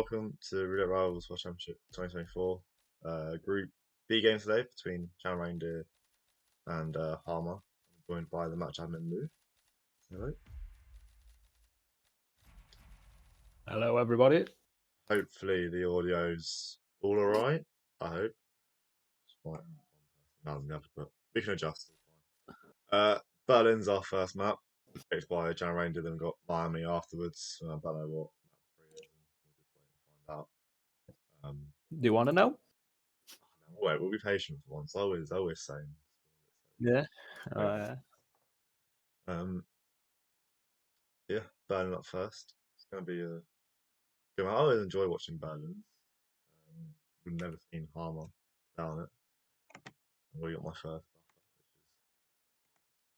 welcome to Reindeer Rivals World Championship 2024 Group B game today between Channel Reindeer and Harmaa. I'm joined by the match admin Lou. Hello. Hello, everybody. Hopefully the audio's all alright. I hope. Right. But we can adjust. Berlin's our first map. Picked by Channel Reindeer, then got Miami afterwards. I don't know what map 3 is, and we'll just wait and find out. Do you want to know? Wait, we'll be patient for once. Always saying. Yeah. Yeah, Berlin up first. It's going to be a good one. I always enjoy watching Berlin. We've never seen Harmaa down it. And we got my first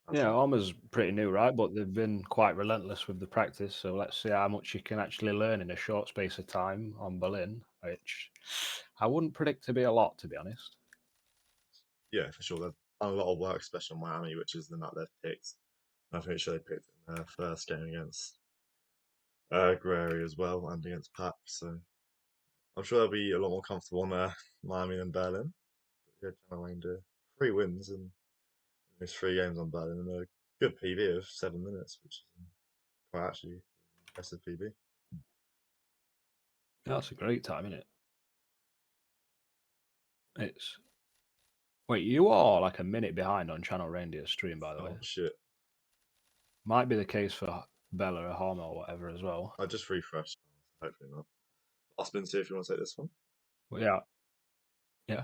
buffer, Yeah, Harmaa's pretty new, right? But they've been quite relentless with the practice. So let's see how much you can actually learn in a short space of time on Berlin, which I wouldn't predict to be a lot, to be honest. yeah, for sure. They've done a lot of work, especially on Miami, which is the map they've picked. I'm pretty sure they picked it in their first game against Guerrero as well and against Pap. So I'm sure they'll be a lot more comfortable on Miami than Berlin. But yeah, Channel Reindeer 3 wins in those 3 games on Berlin and a good PB of 7 minutes, which is quite actually impressive PB. That's a great time, isn't it? It's wait, you are like a minute behind on Channel Reindeer's stream, by the way. Oh shit! Might be the case for Bella or Harmaa or whatever as well. I just refreshed. Hopefully not. I'll spin see if you want to take this one. But yeah.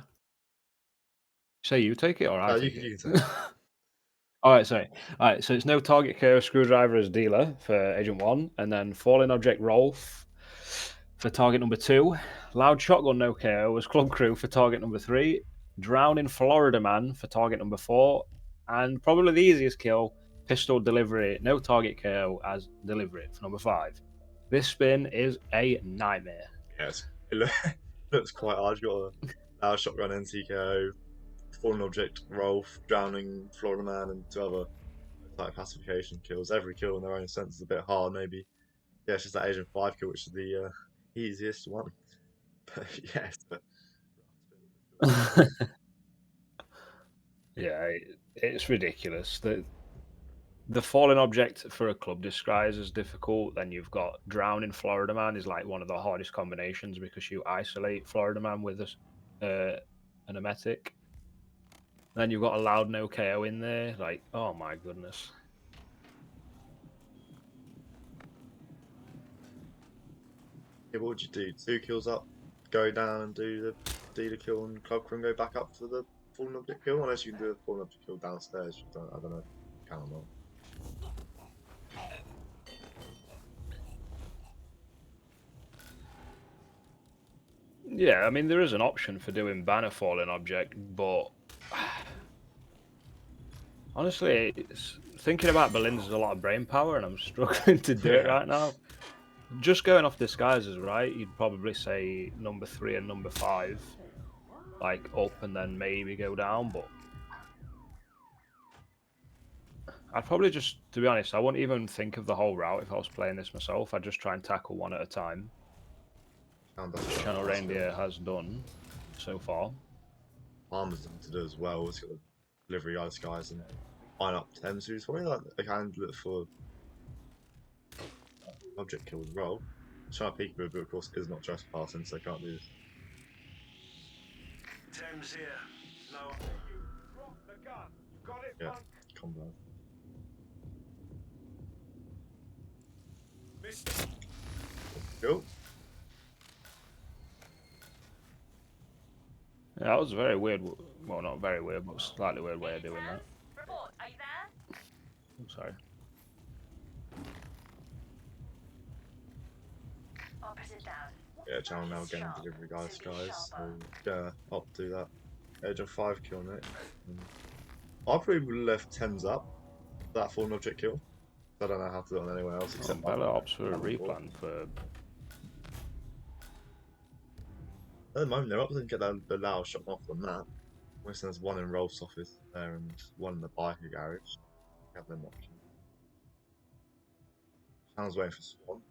Say you take it or I take it. You can take it. All right, sorry. All right, so it's no target KO screwdriver as dealer for Agent 1, and then falling object Rolf for target number 2, loud shotgun no KO as club crew for target number 3, drowning Florida man for target number 4, and probably the easiest kill, pistol delivery no target KO as delivery for number 5. This spin is a nightmare. Yes, it looks quite hard. You got a loud shotgun NTKO, fallen object Rolf, drowning Florida man, and 2 other type classification kills. Every kill in their own sense is a bit hard. Maybe yeah, it's just that Agent 5 kill, which is the easiest one. But yeah, Yeah, it's ridiculous. The falling object for a club disguise is difficult. Then you've got drowning Florida man is like one of the hardest combinations because you isolate Florida man with an emetic. Then you've got a loud no KO in there. Like, oh my goodness. Yeah, what would you do? 2 kills up, go down and do the dealer kill and club crew and go back up for the fallen object kill? Unless you can do a fallen object kill downstairs. I don't know. Can or not. Yeah, I mean there is an option for doing banner falling object, but honestly, thinking about Berlin's is a lot of brain power, and I'm struggling to do it right now. Just going off disguises, right? You'd probably say number 3 and number 5, like up and then maybe go down, but I'd probably just, to be honest, I wouldn't even think of the whole route if I was playing this myself. I'd just try and tackle one at a time. Which Channel Reindeer has done so far. Harmaa's done to do as well. He's got the delivery ice guys and line up Thames, who's probably like a candidate for object kill as well. Trying to peek, but of course is not trespassing, so can't do this. Thames here. No. Drop the gun. You got it, Yeah, punk? combo. Missed. Cool. Yeah, that was a very weird, well, not very weird, but slightly weird way of doing that. Report, are you there? I'm sorry. Opposite down. Yeah, channel now getting delivery guys, so yeah, I'll do that. Agent 5 kill on it. I probably would have left Thames up that fallen object kill. I don't know how to do it on anywhere else except Bella opts for a replan for. At the moment, they're up to get the loud shot off the map. Winston there's one in Rolf's office there and one in the biker garage. Have them options. Channel's waiting for Swan.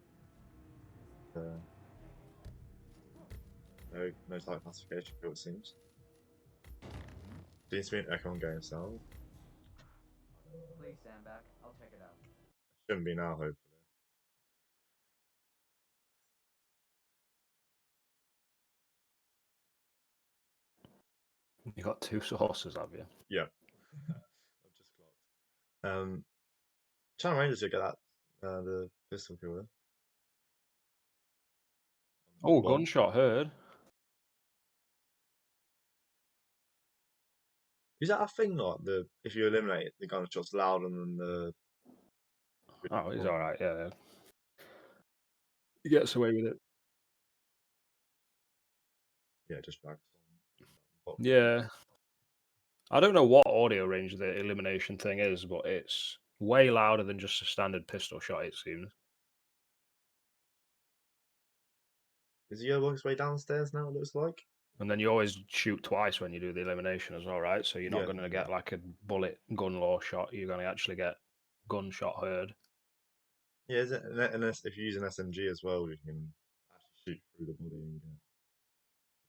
No type classification for it seems. Seems to be an Econ game sound. Please stand back. I'll check it out. Shouldn't be now, hopefully. You got two sources, have you? Yeah. I've just clocked. Channel Rangers should get that the pistol kill there. Oh, One. gunshot heard. Is that a thing like the if you eliminate it, the gunshot's louder than the Oh, he's all right. Yeah, he gets away with it. Yeah, just drags on. Yeah, I don't know what audio range the elimination thing is, but it's way louder than just a standard pistol shot. It seems. Is he on his way downstairs now? It looks like. And then you always shoot twice when you do the elimination as well, right? So you're not Yeah, going to get like a bullet gun law shot. You're going to actually get gunshot heard. Yeah, is it? And if you use an SMG as well, you can actually shoot through the body and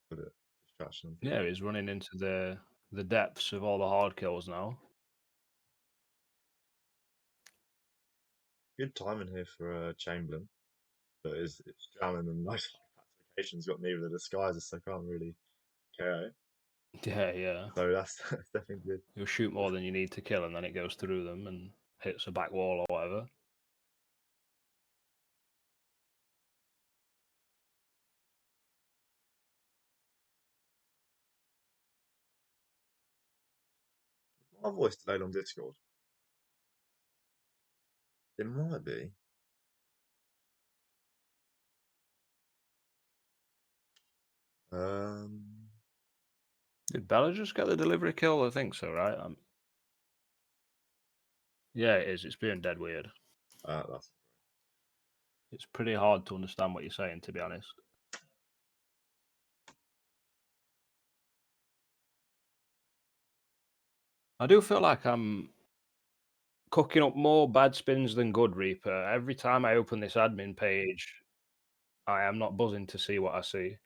put it distraction. Yeah, he's running into the depths of all the hard kills now. Good timing here for Chamberlain, but it's jamming and nice classification's got neither of the disguises, so can't really KO. Yeah. So that's definitely good. You'll shoot more than you need to kill, and then it goes through them and hits a back wall or whatever. My voice delayed on Discord. It might be. Did Bella just get the delivery kill? I think so, right? Yeah, it is. It's being dead weird. That's It's pretty hard to understand what you're saying, to be honest. I do feel like I'm cooking up more bad spins than good, Reaper. Every time I open this admin page, I am not buzzing to see what I see.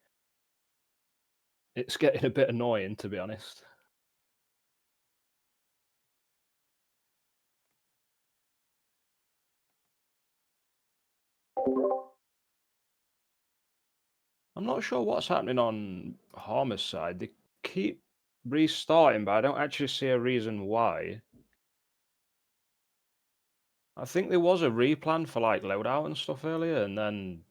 It's getting a bit annoying, to be honest. I'm not sure what's happening on Harmer's side. They keep restarting, but I don't actually see a reason why. I think there was a replan for like loadout and stuff earlier, and then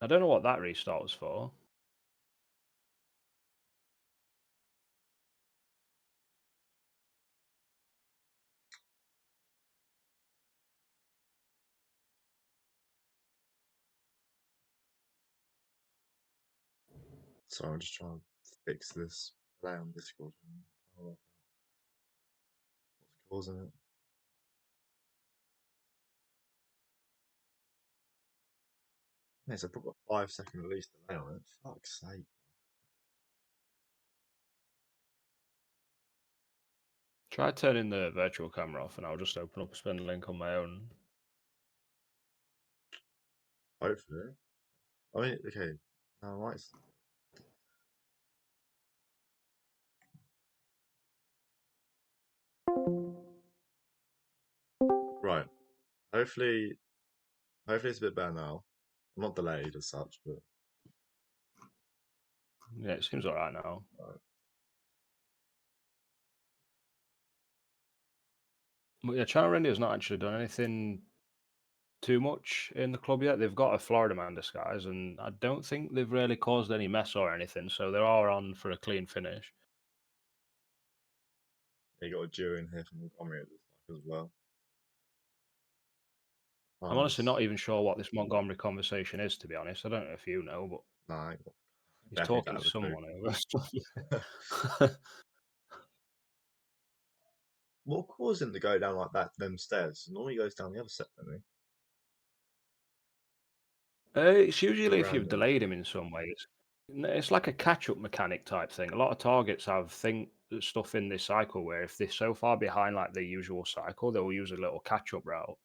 I don't know what that restart was for. so I'm just trying to fix this delay on Discord. What's causing it? Yeah, it's a proper 5-second at least delay on it. Fuck's sake. Try turning the virtual camera off, and I'll just open up a spin link on my own. Hopefully. I mean, okay. Now, right. Right. Hopefully it's a bit better now. I'm not delayed as such, but Yeah, it seems alright now. right. But yeah, China Reindeer's not actually done anything too much in the club yet. They've got a Florida man disguise, and I don't think they've really caused any mess or anything, so they are on for a clean finish. You got a duo in here from Montgomery, it looks like, as well. I'm honestly not even sure what this Montgomery conversation is, to be honest. I don't know if you know, but Nah, I ain't got- he's definitely talking don't to have a clue. someone over. What caused him to go down like that, them stairs? Normally he goes down the other set, doesn't It's usually he? if you've Random. delayed him in some way. It's like a catch-up mechanic type thing. A lot of targets have stuff in this cycle where if they're so far behind like the usual cycle, they'll use a little catch-up route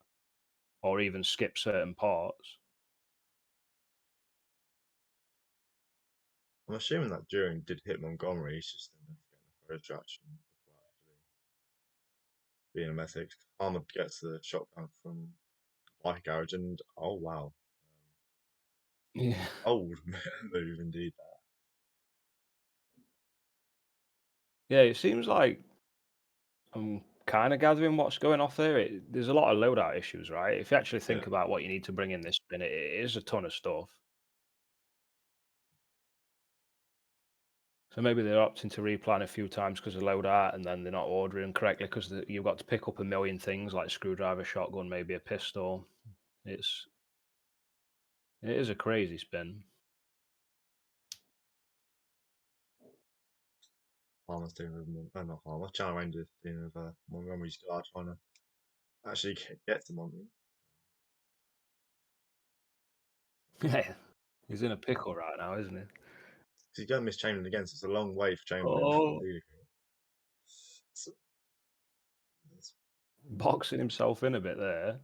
or even skip certain parts. I'm assuming that during did hit Montgomery, he's just getting the throw distraction before actually being a medic. Harmaa gets the shotgun from Bike Garage, and oh wow, Yeah. old move indeed. Yeah, it seems like I'm kind of gathering what's going off there. There's a lot of loadout issues, right? If you actually think Yeah, about what you need to bring in this spin, it is a ton of stuff. So maybe they're opting to replan a few times because of loadout, and then they're not ordering correctly because you've got to pick up a million things like screwdriver, shotgun, maybe a pistol. It is a crazy spin. Harmer's doing with not Harmer, Channel Reindeer doing with Montgomery's guard trying to actually get to Monty. Yeah, he's in a pickle right now, isn't he? He's going to miss Chamberlain again, so it's a long way for Chamberlain for Oh, the leader. So, boxing himself in a bit there.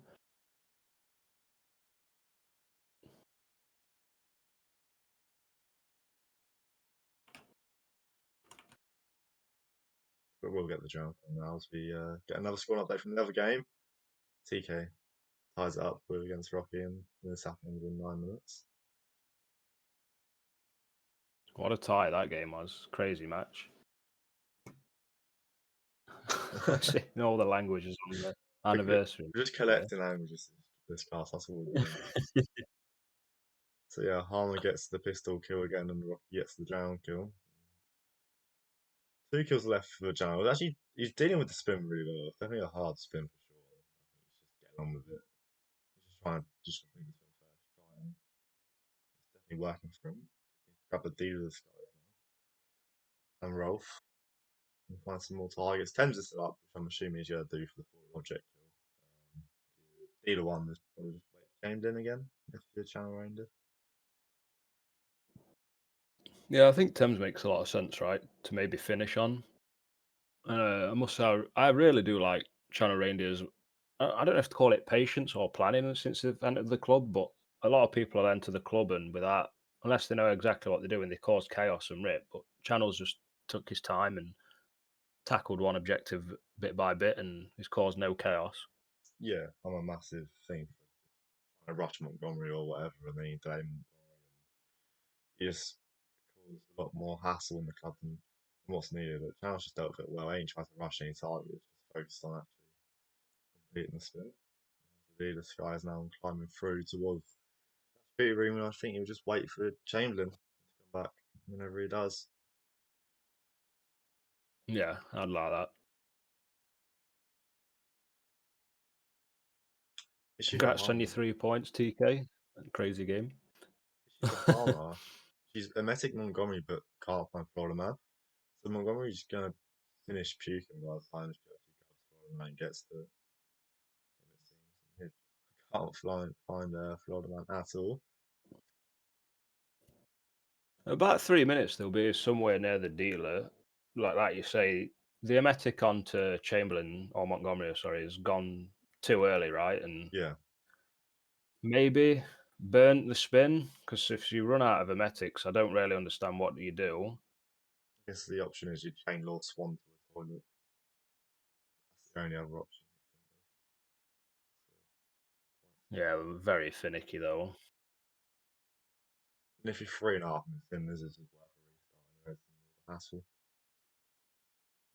but we'll get the jump now as we get another score update from the other game. TK ties it up with against Rocky, and this happens in 9 minutes. What a tie that game was. Crazy match. In all the languages on the anniversary. We're just collecting languages this class, that's all we're doing. So yeah, Harmer gets the pistol kill again, and Rocky gets the drown kill. 2 kills left for Drown. Actually, he's dealing with the spin really well. It's definitely a hard spin for sure. I think he's just getting on with it. He's just trying to just complete the spin first. Trying. It's definitely working for him. Grab the deal of the skies now. And Rolf. And find some more targets. Thames is still up, which I'm assuming he's going to do for the full object kill. The dealer one is probably just wait for James in again. If you're Channel Reindeer. Yeah, I think Thames makes a lot of sense, right? To maybe finish on. I must say, I really do like Channel Reindeer's. I don't have to call it patience or planning since they've entered the club, but a lot of people have entered the club and without, unless they know exactly what they're doing, they cause chaos and rip. But Channel's just took his time and tackled one objective bit by bit, and he's caused no chaos. Yeah, I'm a massive thing for trying to rush Montgomery or whatever, and then you delay Montgomery. He just caused a lot more hassle in the club than what's needed. But Channel's just dealt with it well. He ain't tried to rush any targets, just focused on actually completing the spin. The leader Sky is now climbing through towards that speed room, and I think he'll just wait for Chamberlain to come back whenever he does. Yeah, I'd like that. Issue for Congrats on your Harmer. 3 points, TK. Crazy game. Issue for Harmer. She's emetic Montgomery, but can't find Florida Man. So Montgomery's gonna finish puking by the time she actually grabs Florida Man and gets the him. It seems. He can't find Florida Man at all. About 3 minutes, they'll be somewhere near the dealer. Like you say, the emetic onto Chamberlain or Montgomery, sorry, has gone too early, right? And Yeah, maybe burn the spin because if you run out of emetics, I don't really understand what you do. I guess the option is you chain Lord Swan to the toilet. That's the only other option. Yeah, very finicky though. And if you're 3.5 minutes in, this is worth a restart anyway. It's more hassle.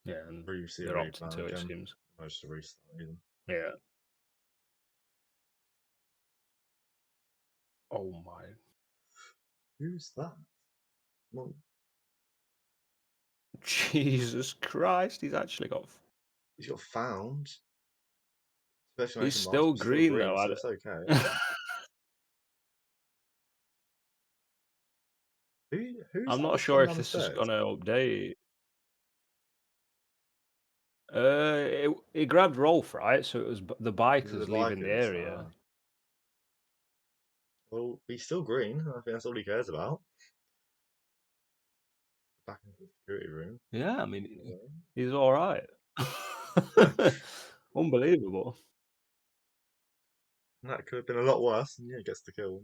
Yeah, and Or you see a they're opting replan to, it again. seems. No, just a restart even. Yeah. Oh my. Who's that? Well, Jesus Christ, he's actually got. he's got found. He's Exclamation marks, still but still green green, though. so it's okay. Who's I'm that not just sure come if down the this is stairs? going to update. It grabbed Rolf, right? So it was the These are the bikers leaving the Vikings. area. Well, he's still green. I think that's all he cares about. Back into the security room. Yeah, I mean, Yeah. he's all right. Unbelievable. That could have been a lot worse, and yeah, he gets the kill.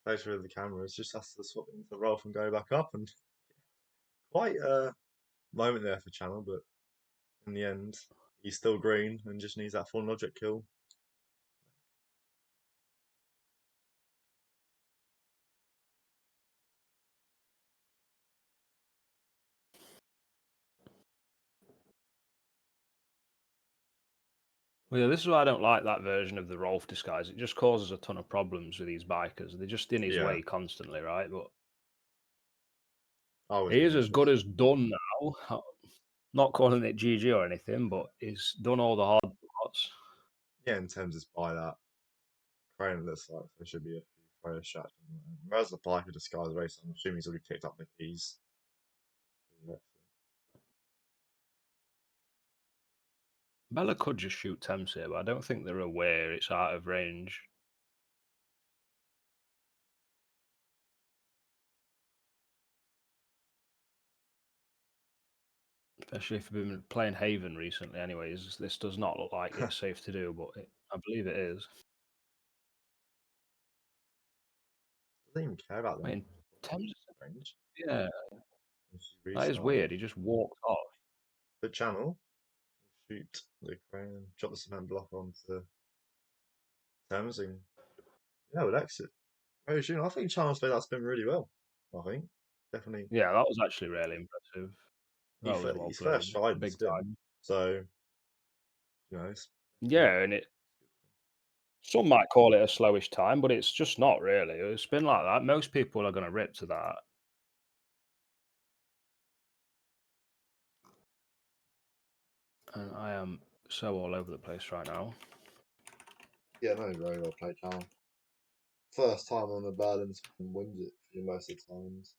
plays with the cameras, just has to swap into the Rolf and go back up, and quite a moment there for Channel, but in the end, he's still green and just needs that fallen object kill. Well, yeah, this is why I don't like that version of the Rolf disguise. It just causes a ton of problems with these bikers. They're just in his Yeah. way constantly, right? But I was he is really as good interested. as done now. Not calling it GG or anything, but he's done all the hard parts. Yeah, in terms of by that crane, it looks like there should be a few photo shots. Whereas the biker disguise race, I'm assuming he's already picked up the keys. Yeah. Bella could just shoot Thames here, but I don't think they're aware it's out of range. Especially if you've been playing Haven recently, anyways. This does not look like it's safe to do, but I believe it is. Doesn't even care about I them. mean, Thames, Range. yeah, She's that is restarted. weird. He just walked off. The Channel shoot the crane, drop the cement block onto Thames, and yeah, would exit. Very soon. I think Channel's played that spin really well. I think definitely. Yeah, that was actually really impressive. That was well He's played. first tried the Big spin, time. so you know. It's Yeah, and some might call it a slowish time, but it's just not really. A spin like that, most people are going to rip to that. And I am so all over the place right now. Yeah, no, very well played, Channel. First time on the Berlin and wins it for most of the times.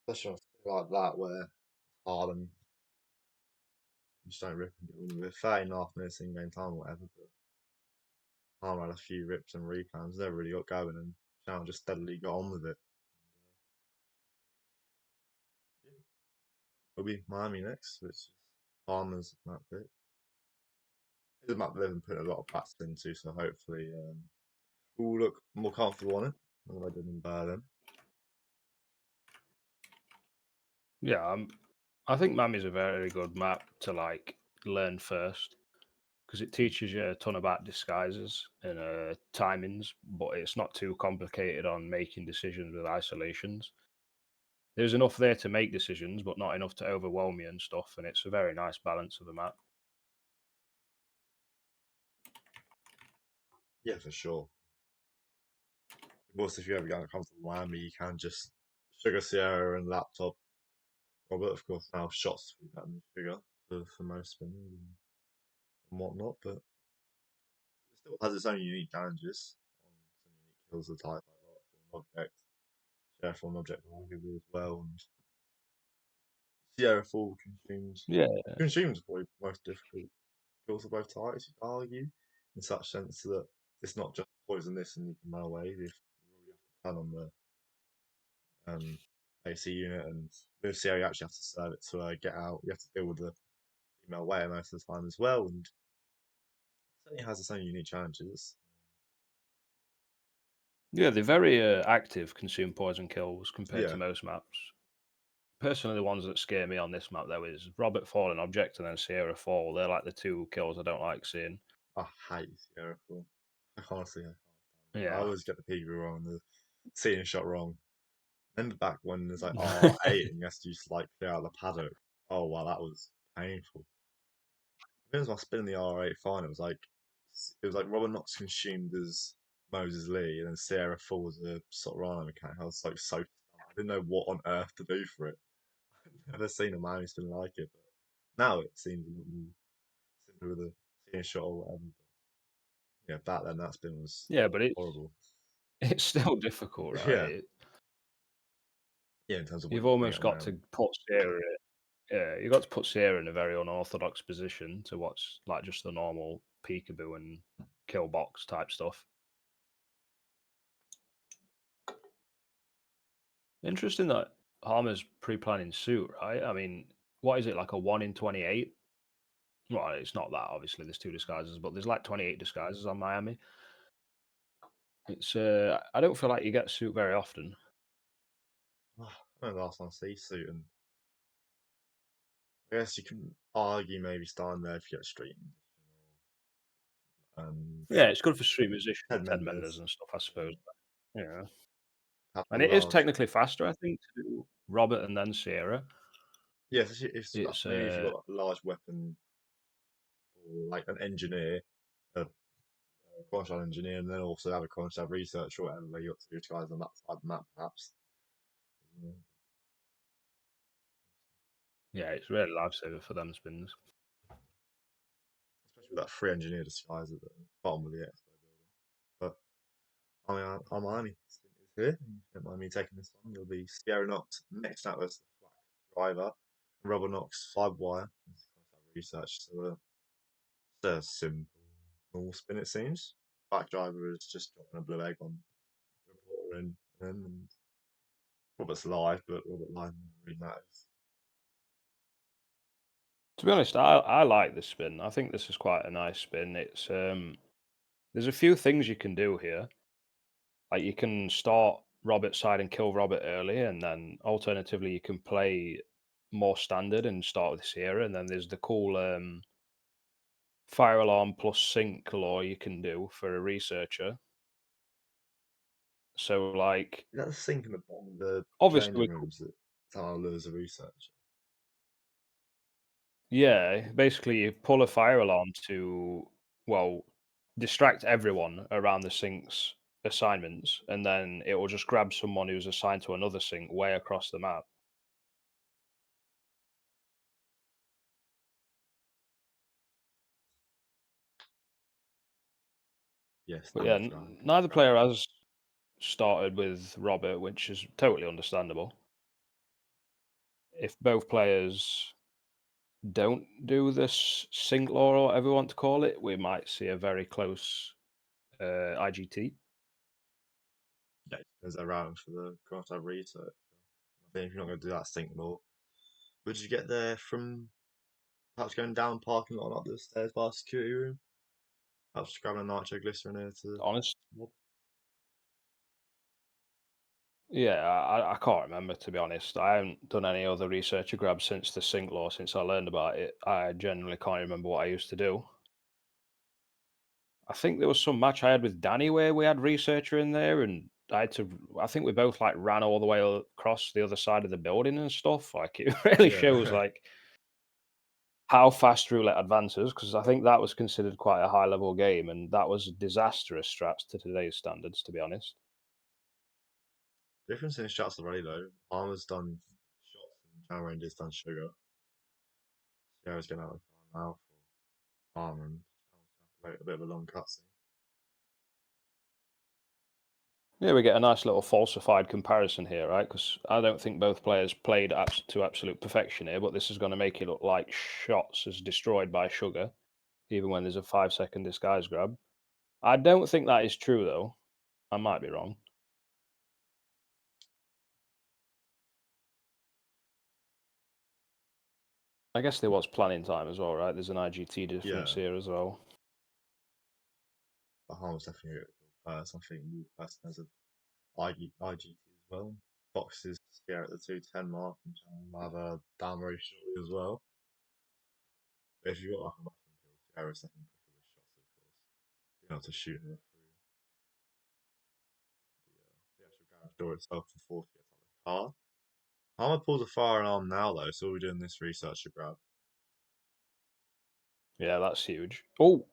Especially on something like that where it's hard and you just don't rip and get on with it. 30.5 minutes in game time or whatever, but Harmaa had a few rips and replans, never really got going, and Channel just steadily got on with it. Yeah. It'll be Miami next, which is Harmaa's map pick. It's a map they've been putting a lot of practice into, so hopefully we'll look more comfortable on it than I did in Berlin. Yeah, I think Miami's a very good map to like learn first because it teaches you a ton about disguises and timings, but it's not too complicated on making decisions with isolations. There's enough there to make decisions, but not enough to overwhelm you and stuff. And it's a very nice balance of the map. Yeah, for sure. Of course, if you ever get uncomfortable Miami, you can just Sugar Sierra and Laptop Robert, of course, now shots to be better than Sugar for most spinners and whatnot, but it still has its own unique challenges on some unique kills of the type like right for an object, Sierra for an object arguably as well, and Sierra Fall Yeah, consumes probably the most difficult kills of both types, you'd argue, in such sense that it's not just poison this and you can run away. If you already have to turn on the AC unit, and with Sierra you actually have to serve it to get out. You have to deal with the female whale most of the time as well, and certainly has its own unique challenges. yeah, they're very active consume poison kills compared Yeah, to most maps. Personally, the ones that scare me on this map though is Robert Fall and Object and then Sierra Fall. They're like the two kills I don't like seeing. I hate Sierra Fall. I can't see. I can't stand it. I Yeah. always get the people wrong, the seeing shot wrong. Remember back when there's like R8 and you have to just like clear out the paddock. Oh wow, that was painful. I think it was my spin in the R8 final. It was like Robert Knox consumed as Moses Lee, and then Sierra Fall was a sort of rhino mechanic. I was like so stunned. I didn't know what on earth to do for it. I've never seen a Miami spin like it, but now it seems a little more simpler with a seeing shot or whatever. But yeah, back then that spin was Yeah, but horrible. it's still difficult, Yeah, right? yeah, in terms of what You've you bring it almost got around. to put Sierra. Yeah, you got to put Sierra in a very unorthodox position to watch like just the normal peekaboo and kill box type stuff. Interesting that Harmer's pre-planning suit, right? I mean, what is it like a 1 in 28? Well, it's not that obviously. There's two disguises, but there's like 28 disguises on Miami. It's I don't feel like you get suit very often. I remember last time I see suit, and I guess you can argue maybe starting there if you get a street and Yeah, it's good for street musicians, Ted Ted Menders Mendes, and stuff, I suppose. Yeah, have a and it is large. technically faster, I think, to do Robert and then Sierra. Yes, it's It's maybe if you've got like, a large weapon or like an engineer, a qualified engineer, and then also have a qualified researcher or whatever, where you got two guys on that side of the map, perhaps. yeah, it's really lifesaver for them spins. Especially with that free engineer disguise at the bottom of the expo building. But Armani is here. If you don't mind me taking this one, there'll be Sierra Knox next out as the flat driver, Rubber Knox 5 wire. Research, so it's a simple normal spin it seems. Back driver is just dropping a blue egg on the reporter and Robert's live, but Robert live never really matters. To be honest, I like this spin. I think this is quite a nice spin. It's there's a few things you can do here. Like you can start Robert's side and kill Robert early, and then alternatively you can play more standard and start with Sierra, and then there's the cool fire alarm plus sync law you can do for a researcher. So like Is that the sink in the bottom of the obviously changing rooms that somehow lures a researcher? yeah, basically you pull a fire alarm to well distract everyone around the sync's assignments, and then it will just grab someone who's assigned to another sync way across the map. Yes, But yeah, damage round. neither player has started with Robert, which is totally understandable. If both players don't do this sync law or whatever you want to call it, we might see a very close IGT. Yeah, there's around for the crosshair research. I think if you're not going to do that sink law, would you get there from perhaps going down parking lot and up the stairs by the security room? Perhaps just grabbing a nitroglycerin here to. Honest, yeah, I can't remember to be honest. I haven't done any other researcher grabs since the sync law, since I learned about it. I genuinely can't remember what I used to do. I think there was some match I had with Danny where we had researcher in there, and I had to. I think we both like ran all the way across the other side of the building and stuff. Like it really shows Yeah. like how fast roulette advances, because I think that was considered quite a high level game, and that was disastrous strats to today's standards, to be honest. Difference in shots already though. Harmer's done shots and John Reindeer's done sugar. Sierra's getting out of the car now for Harmer and wait a bit of a long cutscene. Yeah, we get a nice little falsified comparison here, right? Because I don't think both players played to absolute perfection here, but this is going to make it look like shots is destroyed by sugar, even when there's a 5 second disguise grab. I don't think that is true, though. I might be wrong. I guess there was planning time as well, right? There's an IGT difference Yeah, here as well. but Harmer's definitely going to go first. I think Wolf person has a IGT as well. Boxes Sierra at the 210 mark and John will have a down very shortly as well. But if you've got like a mushroom kill, Sierra's second quicker with shots, of course. Being able to shoot her through the actual garage door itself before she gets out of the car. Harmer pulls a firearm now though, so we're doing this research to grab. Yeah, that's huge. Oh,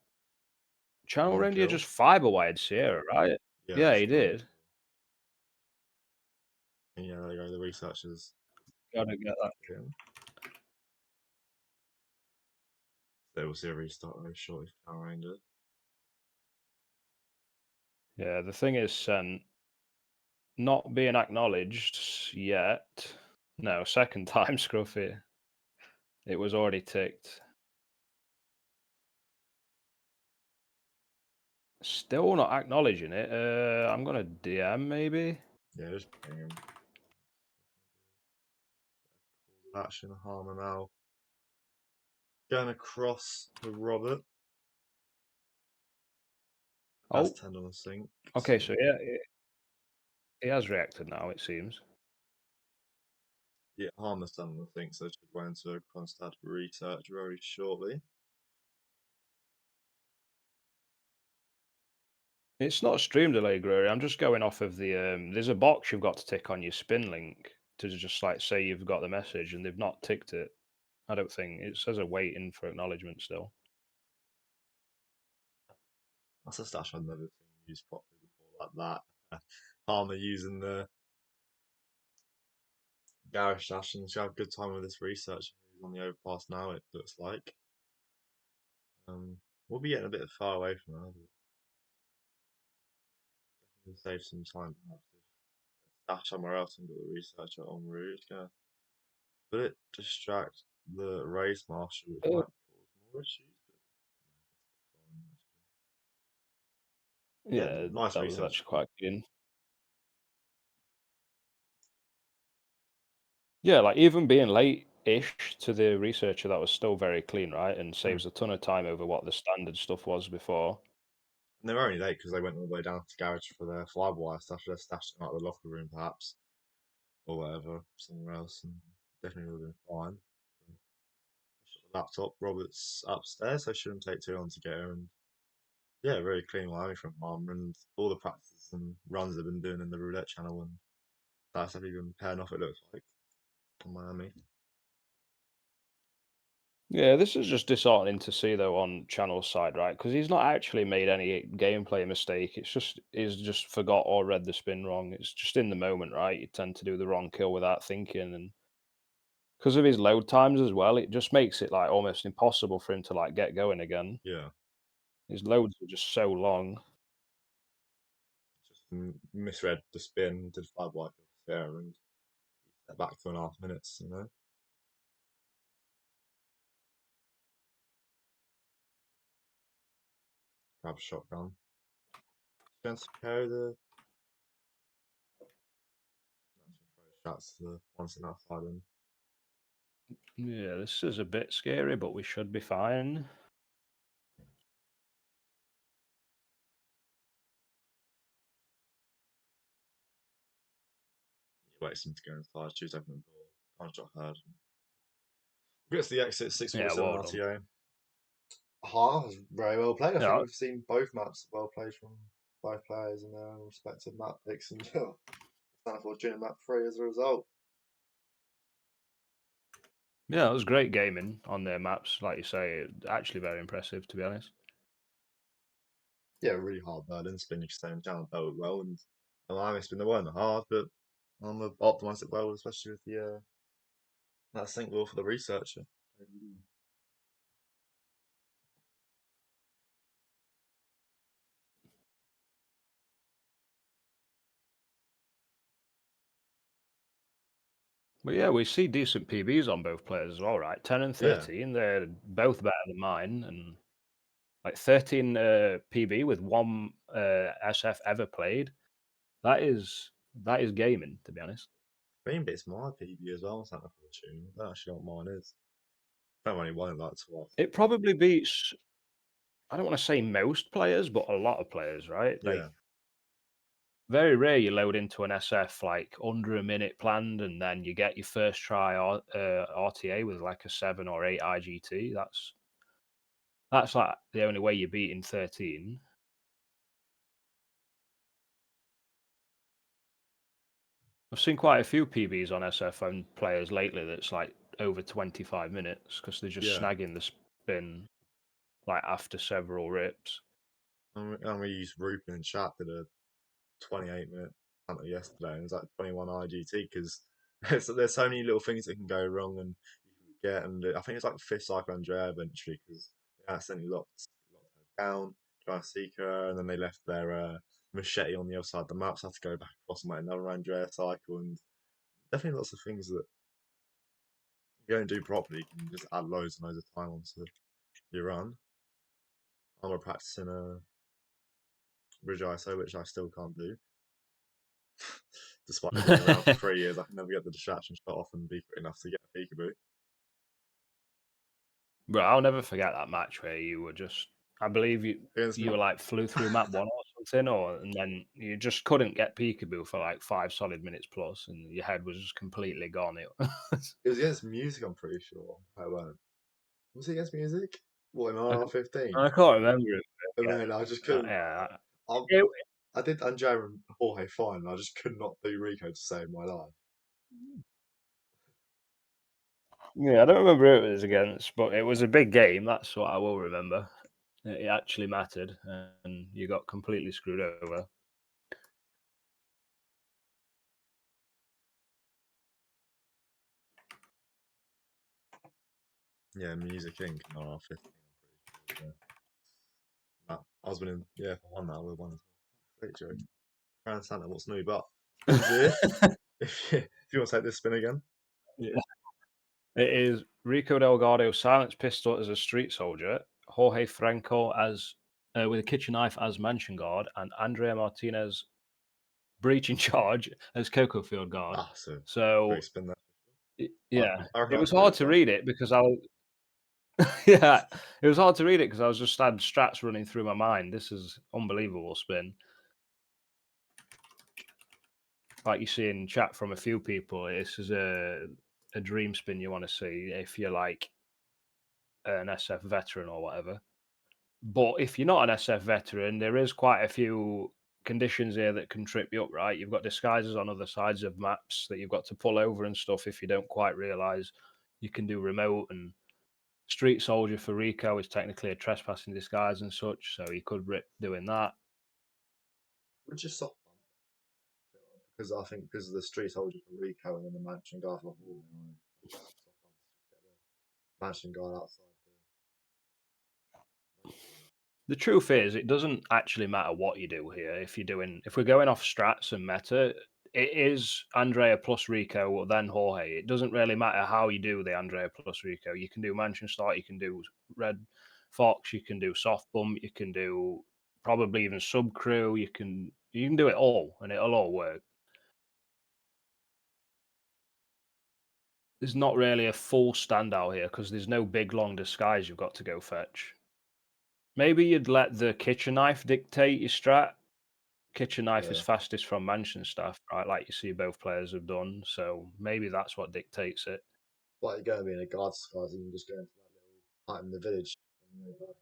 Channel One Reindeer kill. just fiber wired Sierra, right? Yeah, Yeah, that's he the one did. kill. And yeah, there you go, the researchers. Gotta get that. Yeah. So we'll see a restart very shortly for Power Ranger. Yeah, the thing is, Sen, not being acknowledged yet. No, second time, Scruffy. It was already ticked. Still not acknowledging it. I'm gonna DM maybe. Yeah, just bring him. Action Harmer now. Going across with Robert. That's Oh, 10 on the sync. okay. So yeah, it has reacted now. It seems. Yeah, Harmer's 10 on the sync, so it should go into a constant research very shortly. It's not a stream delay, Glory. I'm just going off of the. There's a box you've got to tick on your spin link to just like say you've got the message, and they've not ticked it. I don't think it says a waiting for acknowledgement still. That's a stash I've never seen used properly before like that. Harmer using the garage stash and should have a good time with this research. He's on the overpass now, it looks like. We'll be getting a bit far away from her. Definitely save some time perhaps if stash somewhere else and got the researcher en route. It's gonna will it distract the race marshal, which Uh, might cause more issues, but yeah, yeah, nice that was research. actually quite clean. Yeah, like even being late-ish to the researcher, that was still very clean, right? And saves a ton of time over what the standard stuff was before. And they were only late because they went all the way down to the garage for their flywire stuff. They stashed it out of the locker room, perhaps, or whatever, somewhere else, and definitely would have been fine. Shut the laptop. Robert's upstairs, so it shouldn't take too long to get her. And yeah, very clean Miami from Harmer and all the practices and runs they've been doing in the roulette channel, and that's definitely been paying off. It looks like on Miami. Yeah, this is just disheartening to see though on Channel's side, right? Because he's not actually made any gameplay mistake. It's just he's just forgot or read the spin wrong. It's just in the moment, right? You tend to do the wrong kill without thinking, and because of his load times as well, it just makes it like almost impossible for him to like get going again. Yeah, His loads are just so long. just misread the spin, did 5 wide there, and set back 2.5 minutes. Grab a shotgun. Going to carry the. Shots to the ones in outside and Yeah, this is a bit scary, but we should be fine. he waits him to go inside, shoots open the door. Gunshot heard. Gets the exit, Yeah, 647 well done. RTA. Very well played. I think Yeah, we've seen both maps well played from both players in their respective map picks, and San Fortuna map 3 as a result. yeah, it was great gaming on their maps, like you say. Actually, very impressive, to be honest. Yeah, really hard burden, spinning staying down belt well, and Miami's been the 1.5, but I'm optimised it well, especially with the that sync wheel for the researcher. But yeah, we see decent PBs on both players as well, right? 10 and Yeah, 13, they're both better than mine, and like 13 PB with one SF ever played. That is gaming, to be honest. green bit's my PB as well, Santa Fortuna. I don't actually know what mine is. I've only won it like twice. It probably beats, I don't want to say most players, but a lot of players, right? Like, Yeah. very rare you load into an SF like under a minute planned, and then you get your first try RTA with like a 7 or 8 IGT. That's like the only way you're beating 13. I've seen quite a few PBs on SFM players lately that's like over 25 minutes because they're just Yeah. snagging the spin like after several rips. And we used Rupin and chat did a 28-minute hunter yesterday, and it was like 21 IGT because there's so many little things that can go wrong, and you can get, and I think it's like the fifth cycle Andrea eventually because they accidentally locked her down, trying to seek her, and then they left their machete on the other side of the map, so I had to go back across and make another Andrea cycle, and definitely lots of things that if you don't do properly, you can just add loads and loads of time onto your run. I'm practicing a Bridge ISO, which I still can't do. Despite being around for 3 years, I can never get the distraction shot off and be quick enough to get a peekaboo. Bro, I'll never forget that match where you were just, I believe you Against you were like flew through map 1 or something, and then you just couldn't get peekaboo for like 5 solid minutes plus, and your head was just completely gone. It was against music, I'm pretty sure. I won't. Was it against music? What, in I, R15? I can't remember it. And Yeah, then I just couldn't. yeah. I, It, I did Andrea and Jorge fine, and I just could not do Rico to save my life. yeah, I don't remember who it was against, but it was a big game. That's what I will remember. It actually mattered, and you got completely screwed over. Yeah, Music Inc. in R15, I'm pretty sure. Yeah. I was winning, yeah, if I won that, I would have won as well. Great joke. Crown Santa, what's new? But spins here. If you want to take this spin again. Yeah. It is Rico Delgado silenced pistol as a street soldier, Jorge Franco as with a kitchen knife as mansion guard, and Andrea Martinez breaching charge as Cocoa Field guard. Ah, so So great spin there. yeah, I reckon it I was could do hard this to one. read it because I was yeah, it was hard to read it because I was just had strats running through my mind. This is unbelievable spin. Like you see in chat from a few people, this is a dream spin you want to see if you're like an SF veteran or whatever. But if you're not an SF veteran, there is quite a few conditions here that can trip you up, right? You've got disguises on other sides of maps that you've got to pull over and stuff if you don't quite realize you can do remote, and street soldier for Rico is technically a trespassing disguise and such, so he could rip doing that. We're just soft bump. Because I think because of the street soldier for Rico and then the mansion guard for Hall, soft bump to get the mansion guard outside the. The truth is, it doesn't actually matter what you do here. If we're going off strats and meta, it is Andrea plus Rico, then Jorge. It doesn't really matter how you do the Andrea plus Rico. You can do Mansion Start, you can do Red Fox, you can do Soft Bump, you can do probably even Sub Crew. You can do it all, and it'll all work. There's not really a full standout here because there's no big long disguise you've got to go fetch. Maybe you'd let the kitchen knife dictate your strat. Kitchen knife is Yeah. fastest from mansion stuff, right? Like you see both players have done. So maybe that's what dictates it. Like you're going to be in a guard disguise, you can just go into that little hut in the village on the way back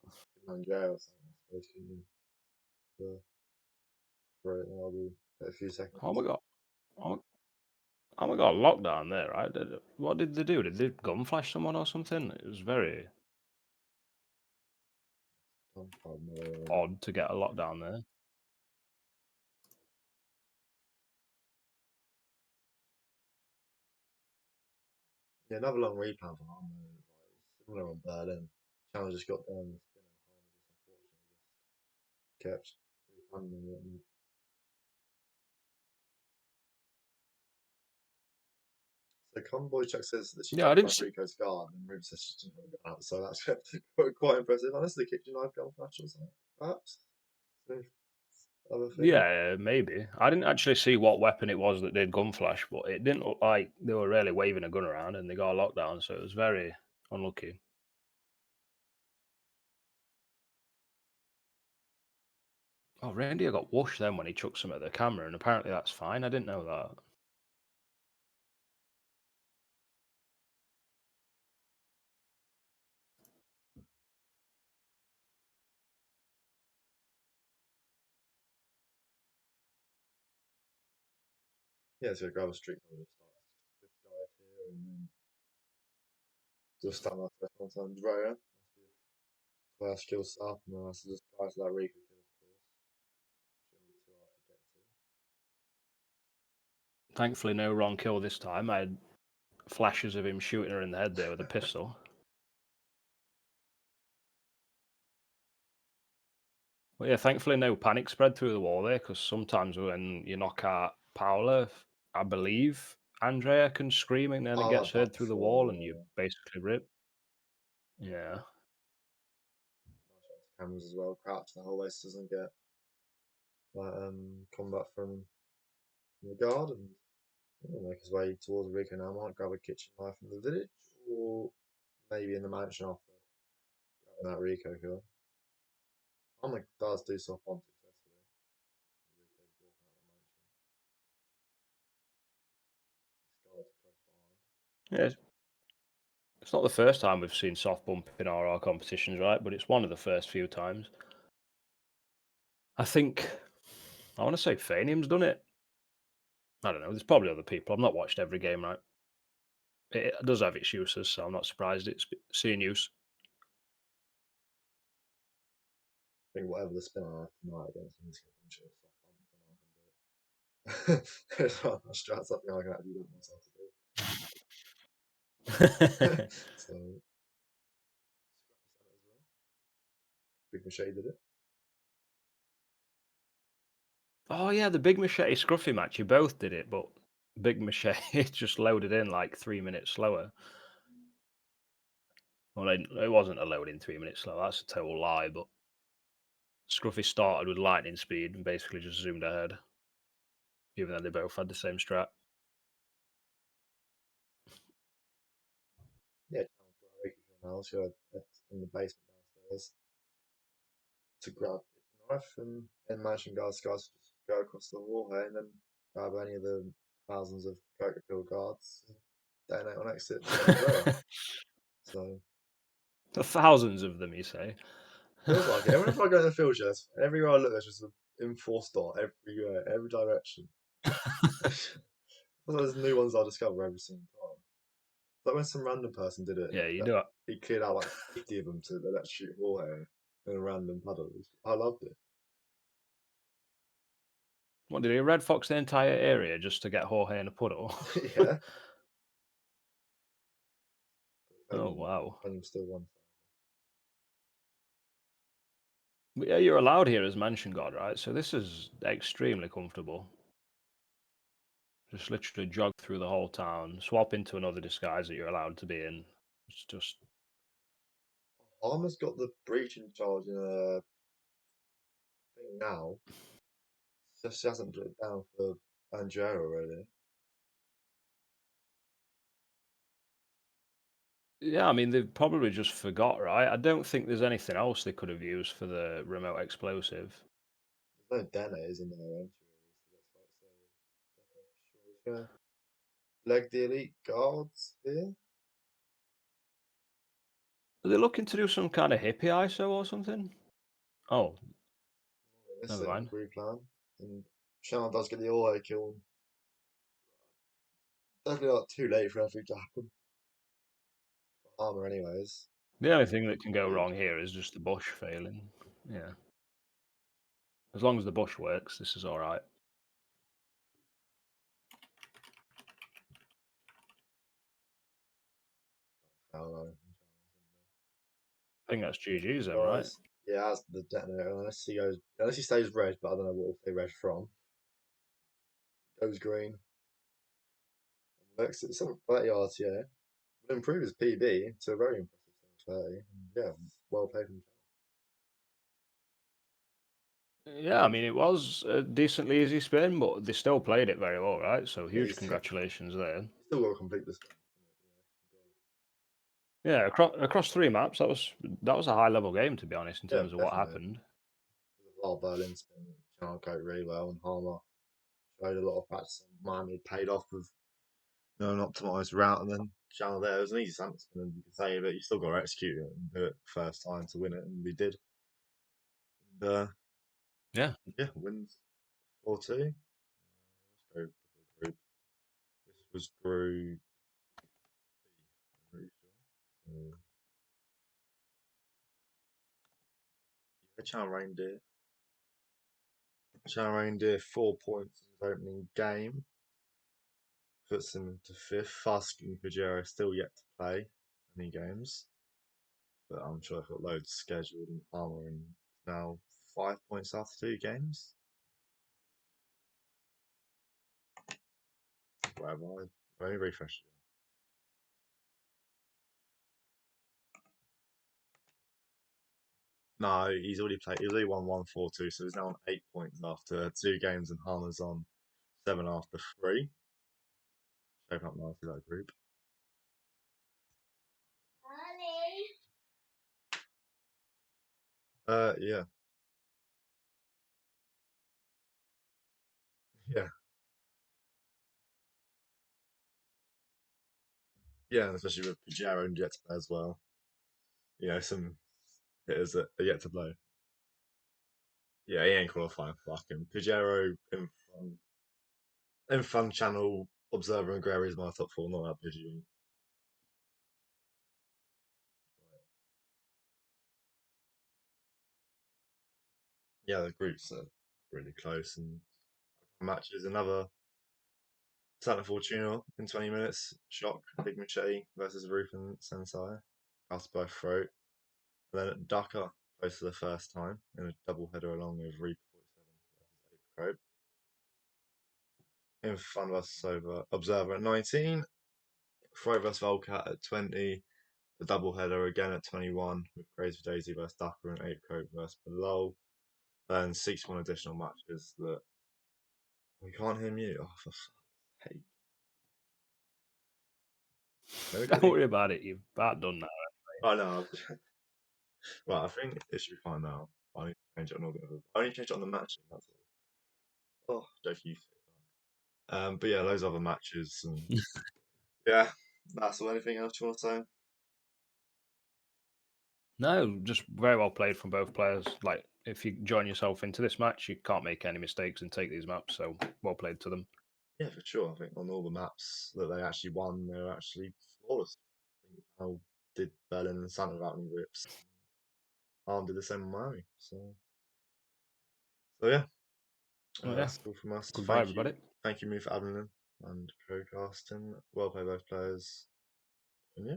to Nigeria or something, I suppose, can you? For it, that'll be a few seconds. Oh my god. Oh my god, lockdown there, right? What did they do? Did they gun flash someone or something? It was very odd to get a lockdown there. Yeah, another long rebound for Harmaa. Similar on Berlin. Channel just got down the spin and Harmaa just unfortunately just kept rebounding and whatnot. So Convoy Chuck says that she Yeah, I jumped didn't off see. Rico's guard and Ruben says she didn't have a gun out. So that's quite impressive. Unless the kitchen knife gun flash or something, perhaps. So, other thing. Yeah, maybe. I didn't actually see what weapon it was that did gun flash, but it didn't look like they were really waving a gun around and they got a lockdown, so it was very unlucky. Oh, Reindeer got whooshed then when he chucked some at the camera, and apparently that's fine. I didn't know that. Yeah, so grab a street soldier starts this guy here and then just stand like first one time Drea. First kill up and then that's just guys like Rico kill of course. Shouldn't be too hard to get to. Thankfully, no wrong kill this time. I had flashes of him shooting her in the head there with a pistol. But yeah, thankfully, no panic spread through the wall there, because sometimes when you knock out Paola, I believe Andrea can scream and then it I've gets had that heard through the before, wall and yeah. you basically rip. Yeah. Nice shot to cameras as well. Crouch the whole way so doesn't get combat from the guard and make his way towards Rico now. Might grab a kitchen knife in the village or maybe in the mansion after grabbing that Rico kill. Harmaa does do soft bombs Yeah, it's not the first time we've seen soft bump in RR competitions, right? But it's one of the first few times. I think I want to say Fanium's done it. I don't know. There's probably other people. I've not watched every game, right? It does have its uses, so I'm not surprised it's seeing use. I think whatever the spin I have tonight against him is going to show soft bump and I can do it. I strat something I can actually do it myself to do. So, Scrappy as well. Big Machete did it. Oh yeah, the Big Machete Scruffy match. You both did it, but Big Machete just loaded in like 3 minutes slower. Well, it wasn't a load in 3 minutes slow. That's a total lie. But Scruffy started with lightning speed and basically just zoomed ahead, even though they both had the same strat. Yeah, Channel's got a Reiki now. So in the basement downstairs to grab a knife and mansion guards just go across the wall here and then grab any of the thousands of Coca-Cola guards, detonate on exit, and blow. So Thousands of them, you say? feels like it. Whenever I go to the field shows, everywhere I look, there's just an enforced dot everywhere, every direction. There's new ones I discover every single time. Like when some random person did it, Yeah, you do it. he cleared out like 50 of them to let's shoot warhair in a random puddle. I loved it. What did he red fox the entire area just to get Jorge in a puddle? Yeah. Oh wow. I'm still one. But yeah, you're allowed here as Mansion God, right? So this is extremely comfortable. Just literally jog through the whole town, swap into another disguise that you're allowed to be in. It's just Harmer's got the breach in charge in a thing now. Just she hasn't put it down for Angera really. yeah. I mean, they probably just forgot, right? I don't think there's anything else they could have used for the remote explosive. There's no detonators in there entry really, so that's like so definitely for sure. Leg the elite guards here. Are they looking to do some kind of hippie ISO or something? Oh, This never mind. replan. And Shannon does get the auto kill. Definitely not too late for anything to happen. For Harmer anyways. The only thing that can go wrong here is just the bush failing. Yeah. As long as the bush works, this is all right. Hello. I think that's GG's then, right? Guys. Yeah, that's the detonator. Unless he stays red, but I don't know what if they red from. Goes green. Exit 730 RTA. Will improve his PB to a very impressive 730. Yeah, well played from Yeah, I mean, it was a decently easy spin, but they still played it very well, right? So Yeah, huge congratulations there. He's still got to complete this. Yeah, across 3 maps, that was a high level game to be honest in Yeah, terms of what definitely. happened. There's a lot of Berlin spin. Channel code really well, and Harmer showed a lot of practice on Miami paid off with an optimized route, and then Channel there was an easy sample spin, and you can say, but you still got to execute it and do it first time to win it, and we did. And, Yeah, yeah, wins 4-2. Let's go group. This was group B, I'm pretty sure. Yeah, Channel Reindeer. Channel Reindeer 4 points in his opening game. Puts him into fifth. Fusk and Pajero still yet to play any games. But I'm sure they've got loads scheduled in Palmer and now 5 points after 2 games. Whatever. Let me refresh it. No, he's already played. He's already won 1-4-2, so he's now on 8 points after 2 games, and Harmer's on 7 after 3. Shaping up nicely that group. Yeah, yeah, Yeah, and especially with Pajero and yet to play as well. You know, some hitters that are yet to blow. Yeah, he ain't qualifying for fucking Pajero in Fun Channel, Observer and Gray is my top four, not that Pajero. Yeah, the groups are really close and matches another Santa Fortuna in 20 minutes. Shock, Big Machete versus Ruth and Sensei. Us by throat. And then Ducker plays for the first time in a double header along with Reaper 47 versus Ape Crow. In Fun vs Observer at 19. Throat vs Volcat at 20. The double header again at 21 with Crazy Daisy versus Ducker and Ape Crow versus Below. And 61 additional matches that we can't hear mute. Oh, for fuck's sake. Maybe Don't get worry about it. You've about done that. Oh no. Well, I think it should be fine now. I need to change it on all the other. I only change it on the matching. That's all. Oh, don't you say that. But yeah, those other matches and yeah, that's all. Anything else you want to say? No, just very well played from both players. Like, if you join yourself into this match, you can't make any mistakes and take these maps. So, well played to them. Yeah, for sure. I think on all the maps that they actually won, they were actually flawless. I think how did Berlin and Santa without any rips? Arm did the same in Miami. So yeah, Oh, yeah. that's all from us. Goodbye, everybody. Thank you, me, for admin and co-casting. Well played, both players. And yeah,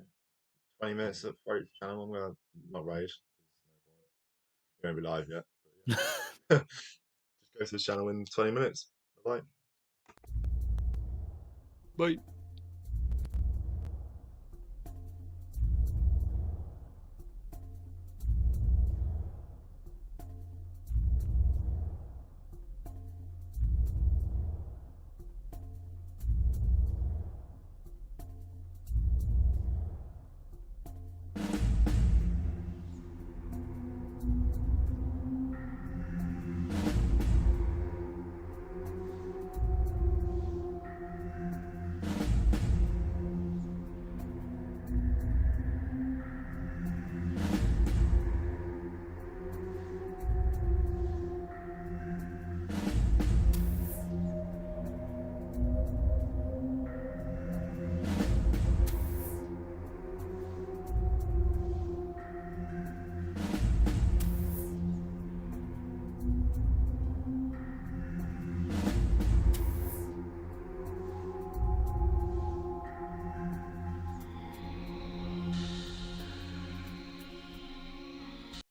20 minutes at Throat channel. I'm gonna not raid. You won't be live yet. But yeah. Just go to the channel in 20 minutes. Bye. Bye.